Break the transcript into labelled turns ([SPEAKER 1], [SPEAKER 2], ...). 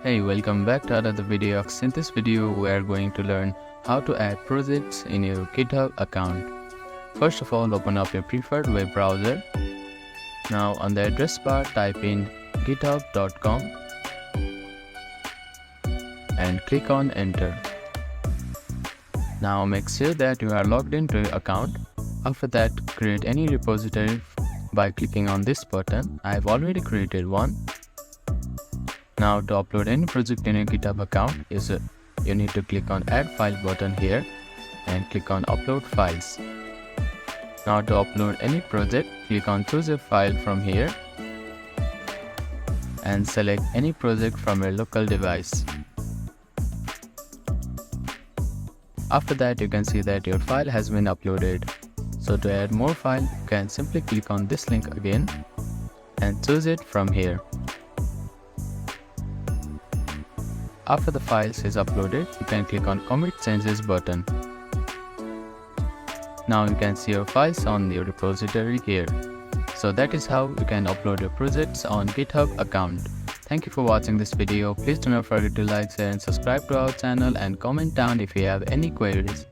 [SPEAKER 1] Hey, welcome back to another video. In this video, we are going to learn how to add projects in your GitHub account. First of all, open up your preferred web browser. Now on the address bar, type in github.com and click on enter. Now make sure that you are logged into your account. After that, create any repository by clicking on this button. I have already created one. Now to upload any project in your GitHub account, you need to click on add file button here and click on upload files. Now to upload any project, click on choose a file from here and select any project from your local device. After that, you can see that your file has been uploaded. So to add more file, you can simply click on this link again and choose it from here. After the files is uploaded, you can click on commit changes button. Now you can see your files on your repository here. So that is how you can upload your projects on GitHub account. Thank you for watching this video. Please do not forget to like, share and subscribe to our channel and comment down if you have any queries.